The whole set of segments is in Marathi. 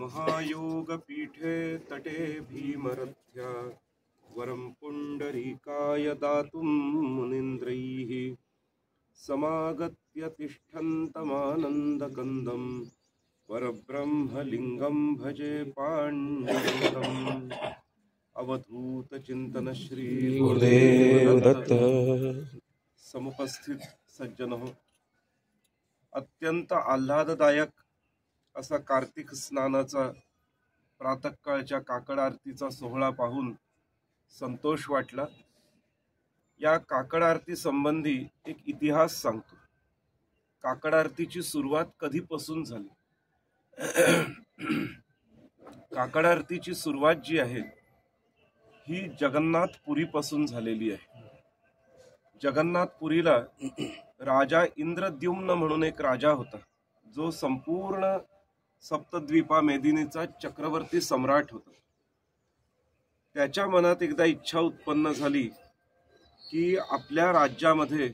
महायोगपीठे तटे भीमरथ्या वरं पुण्डरीकाय दातुं मुनीन्द्रैः समागत्य तिष्ठन्तमानन्दकन्दं परब्रह्मलिङ्गं भजे पाण्डुरङ्गम्। अवधूतचिंतन श्री गुरुदेव दत्त। समुपस्थित सज्जन हो, अत्यंत आल्हाददायक असा कार्तिक स्नानाचा प्रातःकाळच्या काकड आरतीचा सोहळा पाहून संतोष वाटला। या काकड आरती संबंधी एक इतिहास सांगतो। काकड आरतीची सुरुवात कधीपासून झाली? काकड आरतीची सुरुवात जी आहे ही जगन्नाथपुरीपासून झालेली आहे। जगन्नाथपुरीला राजा इंद्रद्युम्न म्हणून एक राजा होता, जो संपूर्ण सप्तद्वीपा मेदिनीचा चक्रवर्ती सम्राट होता। त्याच्या मनात एकदा इच्छा उत्पन्न झाली की आपल्या राज्यामध्ये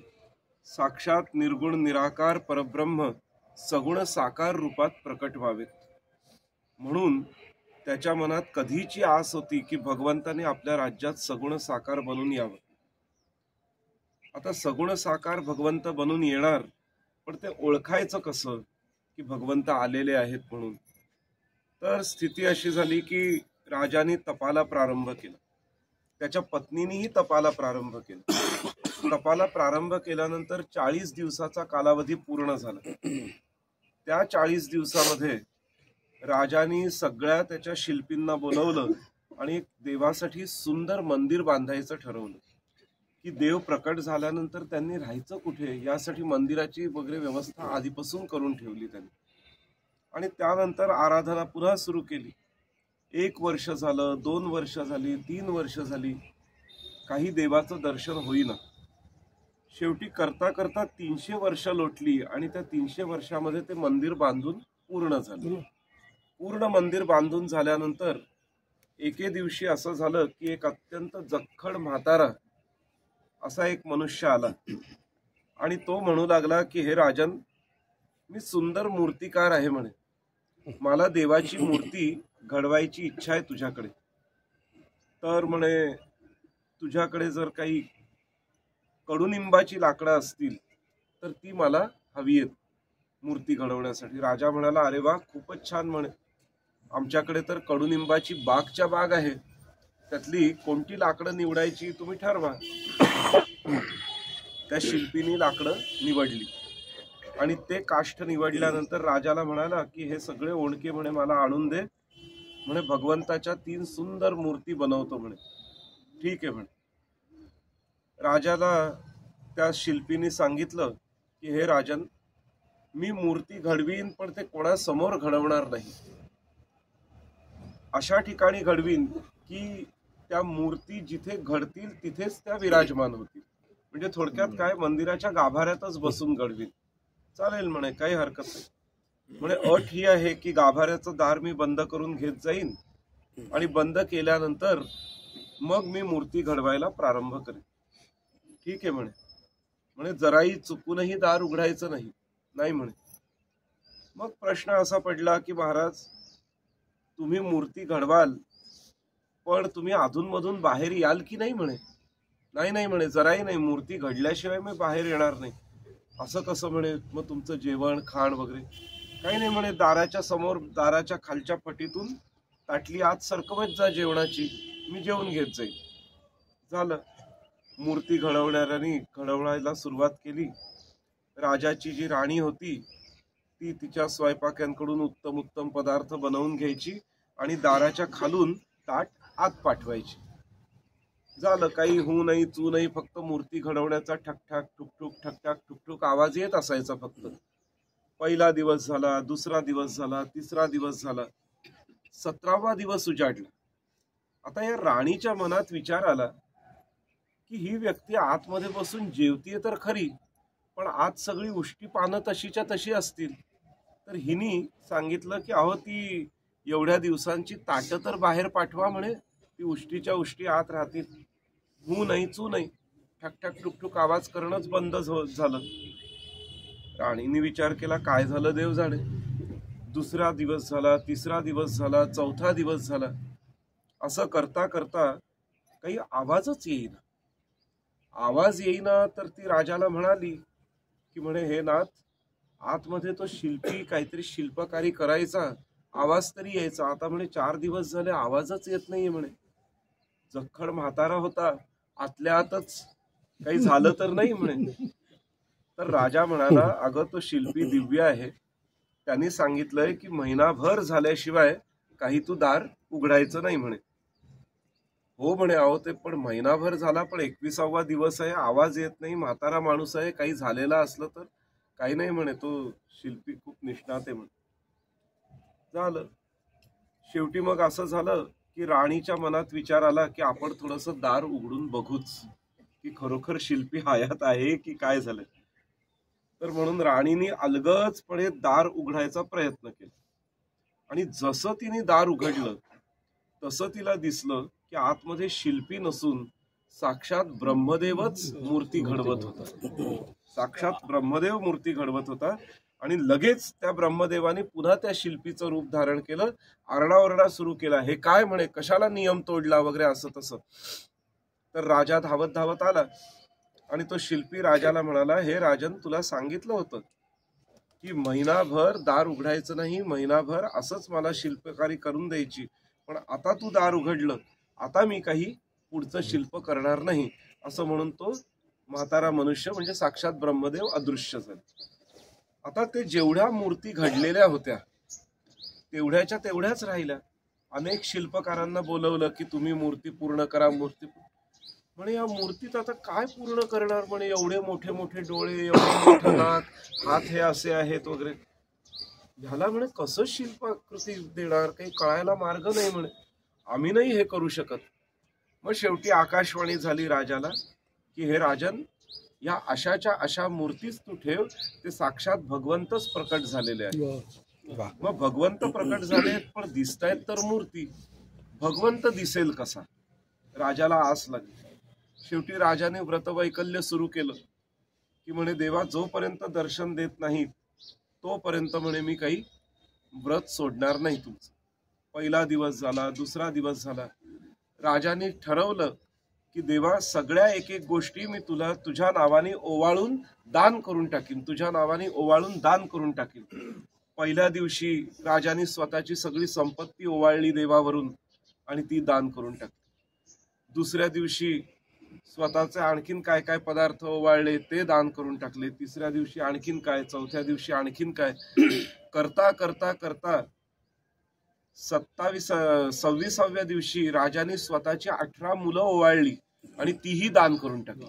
साक्षात निर्गुण निराकार परब्रह्म सगुण साकार रूपात प्रकट व्हावेत। म्हणून त्याच्या मनात कधीची आस होती की भगवंताने आपल्या राज्यात सगुण साकार बनून यावं। आता सगुण साकार भगवंत बनून येणार, पण ते ओळखायचं कसं की भगवंत आलेले आहेत म्हणून? तर स्थिती अशी झाली की राजाने तपाला प्रारंभ केला, त्याच्या पत्नीनेही तपाला प्रारंभ केला। तपाला प्रारंभ केल्यानंतर 40 दिवसाचा कालावधी पूर्ण झाला। त्या 40 दिवसामध्ये राजाने सगळ्या त्याच्या शिल्पींना बोलवलं आणि एक देवासाठी सुंदर मंदिर बांधायचं ठरवलं की देव प्रकट झाल्यानंतर त्यांनी राहायचं कुठे, यासाठी मंदिराची वगैरे व्यवस्था आधीपासून करून ठेवली त्यांनी। आणि त्यानंतर आराधना पुन्हा सुरू केली। 1 वर्ष झालं, 2 वर्ष झाली, 3 वर्ष झाली, काही देवाचं दर्शन होईना। शेवटी करता करता 300 वर्ष लोटली आणि त्या 300 वर्षामध्ये ते मंदिर बांधून पूर्ण झालं। पूर्ण मंदिर बांधून झाल्यानंतर एके दिवशी असं झालं की एक अत्यंत जख्खड म्हातारा असा एक मनुष्य आला आणि तो म्हणू लागला की हे राजन, मी सुंदर मूर्तिकार आहे म्हणे, मला देवाची मूर्ती घडवायची इच्छा आहे तुझ्याकडे। तर म्हणे तुझ्याकडे जर काही कडुनिंबाची लाकडं असतील तर ती मला हवी आहेत मूर्ती घडवण्यासाठी। राजा म्हणाला, अरे वा, खूपच छान म्हणे, आमच्याकडे तर कडुनिंबाची बागच्या बाग आहे, त्यातली कोणती लाकडं निवडायची तुम्ही ठरवा। त्या शिल्पीनी लाकडं निवडली आणि ते काष्ठ निवडल्यानंतर राजाला म्हणाला की हे सगळे ओंडके म्हणे मला आणून दे, म्हणे भगवंताच्या 3 सुंदर मूर्ती बनवतो म्हणे। ठीक आहे म्हणे। राजाला त्या शिल्पीने सांगितलं की हे राजन, मी मूर्ती घडवीन पण ते कोणासमोर घडवणार नाही, अशा ठिकाणी घडवीन की त्या मूर्ती जिथे घडतील तिथेच त्या विराजमान होतील। म्हणजे थोडक्यात काय, मंदिराच्या गाभाऱ्यातच बसून घडवीन। चालेल म्हणे, काही हरकत नाही म्हणे। अट ही आहे की गाभाऱ्याचं दार मी बंद करून घेत जाईन आणि बंद केल्यानंतर मग मी मूर्ती घडवायला प्रारंभ करेन। ठीक आहे म्हणे। म्हणे जराही चुकूनही दार उघडायचं नाही म्हणे। मग प्रश्न असा पडला की महाराज, तुम्ही मूर्ती घडवाल पण तुम्ही अधूनमधून बाहेर याल की नाही म्हणे। नाही म्हणे, जराही नाही, मूर्ती घडल्याशिवाय मी बाहेर येणार नाही। असं कसं म्हणे, मग तुमचं जेवण खाण वगैरे? काही नाही म्हणे, दाराच्या समोर दाराच्या खालच्या फटीतून ताटली आत सरकवत जा जेवणाची, मी जेवून घेत जाईल। झालं, मूर्ती घडवण्याला सुरुवात केली। राजाची जी राणी होती ती तिच्या स्वयंपाक्यांकडून उत्तम उत्तम पदार्थ बनवून घ्यायची आणि दाराच्या खालून ताट आत पाठवायची। झालं, काही होऊ नाही चू नाही, फक्त मूर्ती घडवण्याचा ठकठाक ठुकठुक ठकठाक ठुकठुक आवाज येत असायचा फक्त। पहिला दिवस झाला, दुसरा दिवस झाला, तिसरा दिवस झाला, 17वा दिवस उजाडला। आता या राणीच्या मनात विचार आला की ही व्यक्ती आतमध्ये बसून जेवतीये तर खरी, पण आत सगळी उष्टी पानं तशीच्या तशी असतील। तर हिनी सांगितलं की अहो, ती एवढ्या दिवसांची ताटं तर बाहेर पाठवा म्हणे, ती उष्टीच्या उष्टी आत राहतील। हू नाही चू नाही, ठकठक ठुकठुक आवाज करणंच बंद झालं। राणीने विचार केला, काय झालं देव जाणे, दुसरा दिवस झाला, तिसरा दिवस झाला, चौथा दिवस झाला. असं करता करता काही आवाजच येईना. आवाज येईना तर ती राजाला म्हणाली की म्हणे, हे नाथ, आतमध्ये तो शिल्पी काहीतरी शिल्पकारी करायचा, आवाज तरी यायचा. आता म्हणे 4 दिवस झाले आवाजच येत नाहीये म्हणे. जखड म्हातारा होता, आतल्या आतच काही झालं तर नाही म्हणे. तर राजा म्हणाला, अगं तो शिल्पी दिव्य आहे, त्यांनी सांगितलंय की महिनाभर झाल्याशिवाय काही तू दार उघडायचं नाही म्हणे. हो म्हणे, अहो ते पण महिनाभर झाला, पण 21वा दिवस आहे, आवाज येत नाही, म्हातारा माणूस आहे, काही झालेला असलं तर. काही नाही म्हणे, तो शिल्पी खूप निष्णात आहे म्हणे. झालं. शेवटी मग असं झालं की राणीच्या मनात विचार आला की आपण थोडंसं दार उघडून बघूच की खरोखर शिल्पी हयात आहे की काय झालं. तर म्हणून राणीने अलगदपणे दार उघडायचा प्रयत्न केला. आणि जसं तिने दार उघडलं तसं तिला दिसलं की आतमध्ये शिल्पी नसून साक्षात ब्रह्मदेवच मूर्ती घडवत होता. साक्षात ब्रह्मदेव मूर्ती घडवत होता. आणि लगेच त्या ब्रह्मदेवाने पुन्हा त्या शिल्पीचं रूप धारण केलं, आरडाओरडा सुरू केला, हे काय म्हणे, कशाला नियम तोडला वगैरे असं तसं. तर राजा धावत धावत आला आणि तो शिल्पी राजाला म्हणाला, हे राजन, तुला सांगितलं होतं की महिनाभर दार उघडायचं नाही, महिनाभर असंच मला शिल्पकारी करून द्यायची, पण आता तू दार उघडलं, आता मी काही पुढचं शिल्प करणार नाही. असं म्हणून तो म्हातारा मनुष्य म्हणजे साक्षात ब्रह्मदेव अदृश्य झाले. आता ते जेवढ्या मूर्ती घडलेल्या होत्या तेवढ्याच्या तेवढ्याच राहिल्या. अनेक शिल्पकारांना बोलवलं की तुम्ही मूर्ती पूर्ण करा, मूर्ती. म्हणे या मूर्तीत आता काय पूर्ण करणार म्हणे, एवढे मोठे मोठे डोळे, एवढे मोठे नाक, हात हे असे आहेत वगैरे. ह्याला म्हणे कसं शिल्पाकृती देणार, काही कळायला मार्ग नाही म्हणे, आम्ही नाही हे करू शकत. मग शेवटी आकाशवाणी झाली राजाला की हे राजन, या अशाच्या अशा मूर्तीच तू ठेव, ते साक्षात भगवंतच प्रकट झालेले आहेत. मग भगवंत प्रकट झाले पण दिसतायत तर मूर्ती, भगवंत दिसेल कसा. राजाला आस लागली. शेवटी राजाने व्रतवैकल्य सुरू केलं की म्हणे देवा, जोपर्यंत दर्शन देत नाहीत तोपर्यंत म्हणे मी काही व्रत सोडणार नाही तुमचं. पहिला दिवस झाला, दुसरा दिवस झाला. राजाने ठरवलं की देवा, सगळ्या एक एक गोष्टी मी तुला तुझ्या नावाने ओवाळून दान करून टाकीन, तुझ्या नावाने ओवाळून दान करून टाकीन. पहिल्या दिवशी राजाने स्वतःची सगळी संपत्ती ओवाळली देवावरून आणि ती दान करून टाकली. दुसऱ्या दिवशी स्वतःचे आणखीन काय काय पदार्थ ओवाळले ते दान करून टाकले. तिसऱ्या दिवशी आणखीन काय, चौथ्या दिवशी आणखीन काय, करता करता करता 26व्या दिवशी राजाने स्वतःची 18 मुलं ओवाळली आणि तीही दान करून टाकली.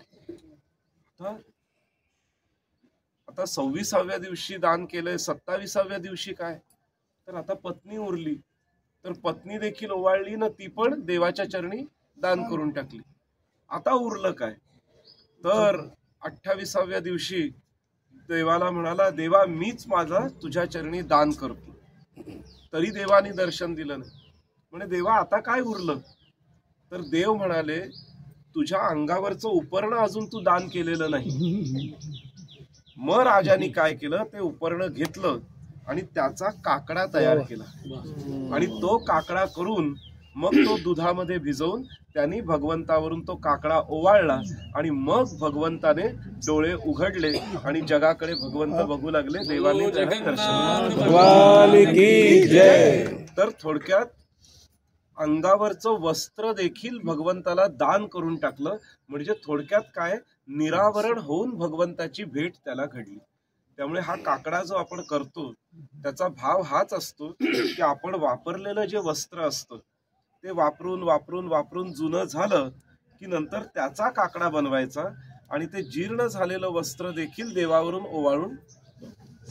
आता 26व्या दिवशी दान केलंय, 27व्या दिवशी काय, तर आता पत्नी उरली, तर पत्नी देखील ओवाळली ना, ती पण देवाच्या चरणी दान करून टाकली. आता उरलं काय, तर 28व्या दिवशी देवाला म्हणाला, देवा मीच माझा तुझ्या चरणी दान करतो. तरी देवाने दर्शन दिलं नाही. म्हणे देवा आता काय उरलं, तर देव म्हणाले, तुझ्या अंगावरचं उपर्ण अजून तू दान केलेलं नाही. मग राजाने काय केलं, ते उपर्ण घेतलं आणि त्याचा काकडा तयार केला आणि तो काकडा करून मग तो दुधामध्ये भिजवून त्यांनी भगवंतावरून तो काकडा ओवाळला आणि मग भगवंताने डोळे उघडले आणि जगाकडे भगवंत बघू लागले. देवाने दर्शन. तर थोडक्यात अंगावरचं वस्त्र देखील भगवंताला दान करून टाकलं. म्हणजे थोडक्यात काय, निरावरण होऊन भगवंताची भेट त्याला घडली. त्यामुळे हा काकडा जो आपण करतो त्याचा भाव हाच असतो की आपण वापरलेलं जे वस्त्र असतं ते वापरून वापरून वापरून जुनं झालं की नंतर त्याचा काकडा बनवायचा आणि ते जीर्ण झालेलं वस्त्र देखील देवावरून ओवाळून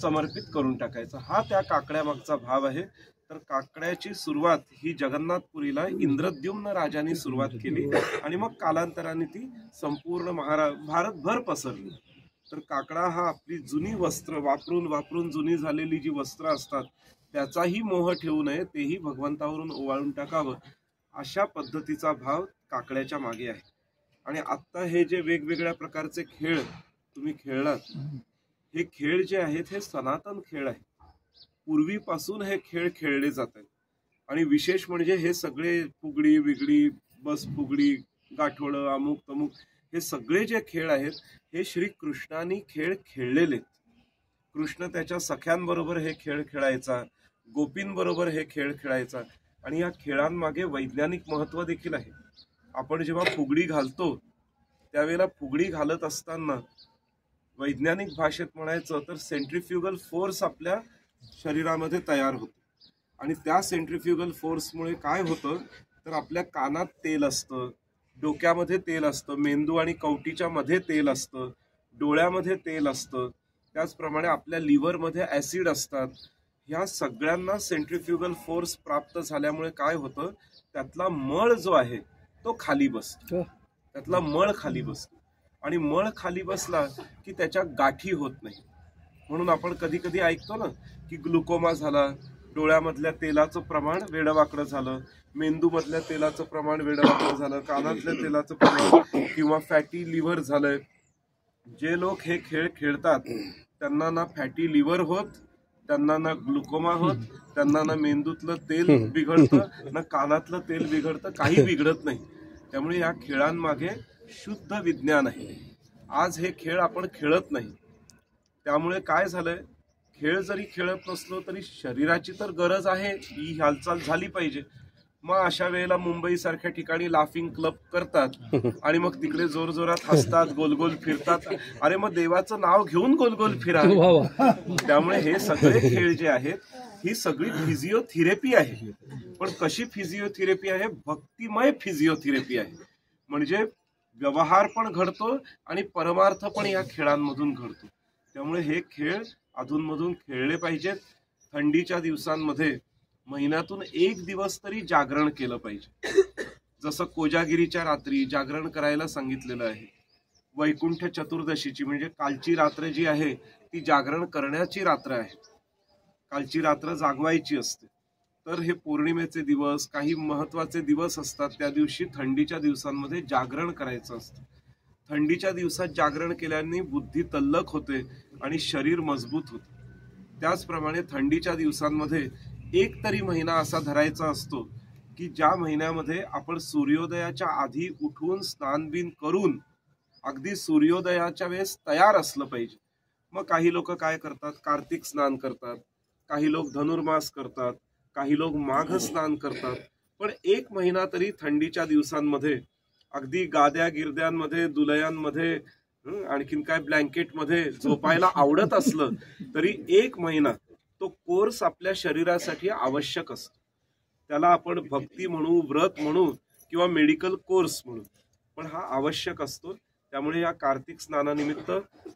समर्पित करून टाकायचा. हा त्या काकड्यामागचा भाव आहे. तर काकड्याची सुरुवात ही जगन्नाथपुरीला इंद्रद्युम्न राजाने सुरुवात केली आणि मग कालांतराने ती संपूर्ण भारतभर पसरली. तर काकडा हा आपली जुनी वस्त्र वापरून वापरून जुनी झालेली जी वस्त्र असतात त्याचाही मोह ठेवू नये, तेही भगवंतावरून ओवाळून टाकावं, अशा पद्धतीचा भाव काकड्याच्या मागे आहे. आणि आत्ता हे जे वेगवेगळ्या प्रकारचे खेळ तुम्ही खेळलात, हे खेळ जे आहेत हे सनातन खेळ आहेत. पूर्वीपासून हे खेळ खेळले जात आहेत. आणि विशेष म्हणजे हे सगळे फुगडी बिगडी, बस फुगडी, गाठोडं, अमुक तमुक, हे सगळे जे खेळ आहेत हे श्री कृष्णाने खेळ खेळलेले. कृष्ण त्याच्या सख्यांबरोबर हे खेळ खेळायचा, गोपींबरोबर हे खेळ खेळायचा. आणि या खेळांमागे वैज्ञानिक महत्व देखील आहे. आपण जेव्हा फुगडी घालतो त्यावेळेला फुगडी घालत असताना वैज्ञानिक भाषेत म्हणायचं तर सेंट्रिफ्युगल फोर्स आपल्या शरीरामध्ये तयार होतो. आणि त्या सेंट्रिफ्युगल फोर्समुळे काय होतं तर आपल्या कानात तेल असतं, डोक्यामध्ये तेल असतं, मेंदू आणि कवटीच्या मध्ये तेल असतं, डोळ्यामध्ये तेल असतं, त्याचप्रमाणे आपल्या लिव्हरमध्ये ऍसिड असतात. ह्या सगळ्यांना सेंट्रिफ्युगल फोर्स प्राप्त झाल्यामुळे काय होतं, त्यातला मळ जो आहे तो खाली बसतो. त्यातला मळ खाली बसतो. आणि मळ खाली बसला की त्याच्या गाठी होत नाही. म्हणून आपण कधी कधी ऐकतो ना की ग्लुकोमा झाला, डोळ्यामधल्या तेलाचं प्रमाण वेडवाकडं झालं, मेंदूमधल्या तेलाचं प्रमाण वेडवाकडं झालं, कानातल्या तेलाचं प्रमाण किंवा फॅटी लिव्हर झालंय. जे लोक हे खेळ खेळतात त्यांना ना फॅटी लिव्हर होत, त्यांना ना ग्लुकोमा होत, त्यांना ना मेंदूतलं तेल बिघडतं, ना कानातलं तेल बिघडतं, काही बिघडत नाही. त्यामुळे या खेळांमागे शुद्ध विज्ञान आहे. आज हे खेळ आपण खेळत नाही. त्यामुळे काय झालंय, खेळ जरी खेळत नसलो तरी शरीराची तर गरज आहे, ही हालचाल झाली पाहिजे. मग अशा वेळेला मुंबई सारख्या ठिकाणी लाफिंग क्लब करतात आणि मग तिकडे जोर जोरात हसतात, गोल गोल फिरतात. अरे मग देवाचं नाव घेऊन गोल गोल फिरा. त्यामुळे हे सगळे खेळ जे आहेत ही सगळी फिजिओथेरपी आहे. पण कशी फिजिओथेरपी आहे, भक्तिमय फिजिओथेरपी आहे. म्हणजे व्यवहार पण घडतो आणि परमार्थ पण या खेळांमधून घडतो. त्यामुळे हे खेळ अधूनमधून खेळले पाहिजेत. थंडीच्या दिवसांमध्ये महिन्यातून एक दिवस तरी जागरण केलं पाहिजे. जसं कोजागिरीच्या रात्री जागरण करायला सांगितलेलं आहे. वैकुंठ चतुर्दशीची म्हणजे कालची रात्र जी आहे ती जागरण करण्याची रात्र आहे. कालची रात्र जागवायची असते. तर हे पौर्णिमेचे दिवस, काही महत्वाचे दिवस असतात, त्या दिवशी थंडीच्या दिवसांमध्ये जागरण करायचं असतं. थंडीच्या दिवसात जागरण केल्याने बुद्धी तल्लख होते आणि शरीर मजबूत होते. त्याचप्रमाणे थंडीच्या दिवसांमध्ये एक तरी महिना असा धरायचा असतो की ज्या महिन्यामध्ये आपण सूर्योदयाच्या आधी उठून स्नान बिन करून अगदी सूर्योदयाच्या वेळेस तयार असलं पाहिजे. मग काही लोक काय करतात, कार्तिक स्नान करतात, काही लोक धनुर्मास करतात, काही लोक माघ स्नान करतात. पण एक महिना तरी थंडीच्या दिवसांमध्ये अगदी गाद्या गिरद्यांमध्ये, दुलयांमध्ये, आणखीन काय ब्लँकेटमध्ये झोपायला आवडत असलं तरी एक महिना तो कोर्स आपल्या शरीरासाठी आवश्यक असतो. त्याला आपण भक्ती म्हणू, व्रत म्हणू किंवा मेडिकल कोर्स म्हणू, पण हा आवश्यक असतो. त्यामुळे या कार्तिक स्नानानिमित्त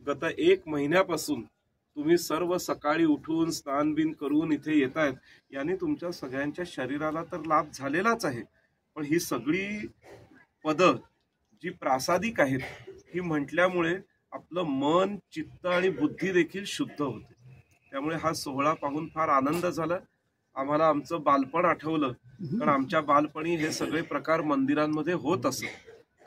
गत एक महिन्यापासून तुम्ही सर्व सकाळी उठून स्नान बिन करून इथे येतायत. याने तुमच्या सगळ्यांच्या शरीराला तर लाभ झालेलाच आहे. पण ही सगळी पदं जी प्रासादिक आहेत ही म्हटल्यामुळे आपलं मन, चित्त आणि बुद्धी देखील शुद्ध होते. त्यामुळे हा सोहळा पाहून फार आनंद झाला. आम्हाला आमचं बालपण आठवलं. कारण आमच्या बालपणी हे सगळे प्रकार मंदिरांमध्ये होत असत.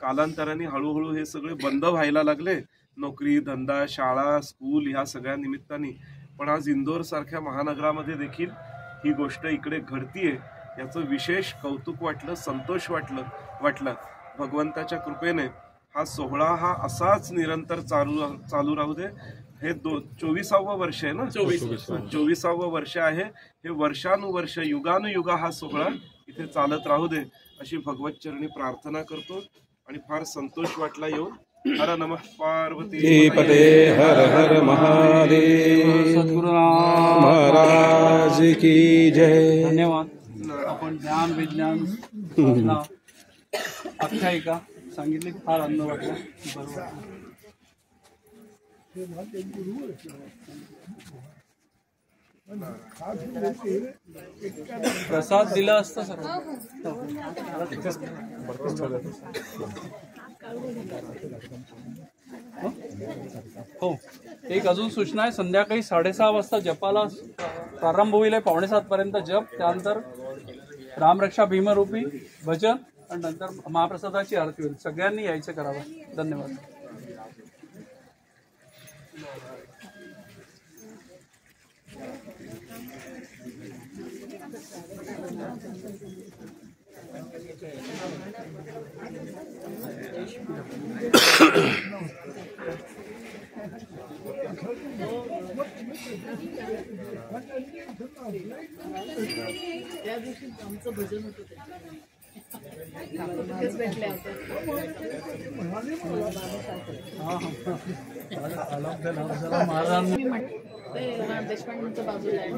कालांतराने हळूहळू हे सगळे बंद व्हायला लागले, नोकरी, धंदा, शाळा, स्कूल ह्या सगळ्या निमित्ताने. पण आज इंदोर सारख्या महानगरामध्ये देखील ही गोष्ट इकडे घडतीये, याचं विशेष कौतुक वाटलं, संतोष वाटलं. भगवंताच्या कृपेने हा सोहळा हा असाच निरंतर चालू राहू दे. हे 24वे वर्ष आहे ना, 24वे वर्ष आहे. हे वर्षानुवर्ष, युगानुयुगा हा सोहळा इथे चालत राहू दे अशी भगवत चरणी प्रार्थना करतो. आणि फार संतोष वाटला येऊन. हर नमः पार्वती पते. हर हर महादेव. सद्गुरु महाराज की जय. धन्यवाद. आपण ज्ञान, विज्ञान, साधना, आख्यायिका सांगितली, फार आनंद वाटला. बरोबर. प्रसाद दिला असता सर. हो, एक अजून सूचना आहे. संध्याकाळी 6:30 वाजता जपाला प्रारंभ होईल. 6:45 पर्यंत जप, त्यानंतर रामरक्षा भीमरूपी भजन आणि नंतर महाप्रसादाची आरती होईल. सगळ्यांनी यायचं करावं. धन्यवाद. त्या दिवशी आमचं भजन होतं तिथेच भेटले होते. मी ते राम देशपांडेंच्या बाजूला आहे.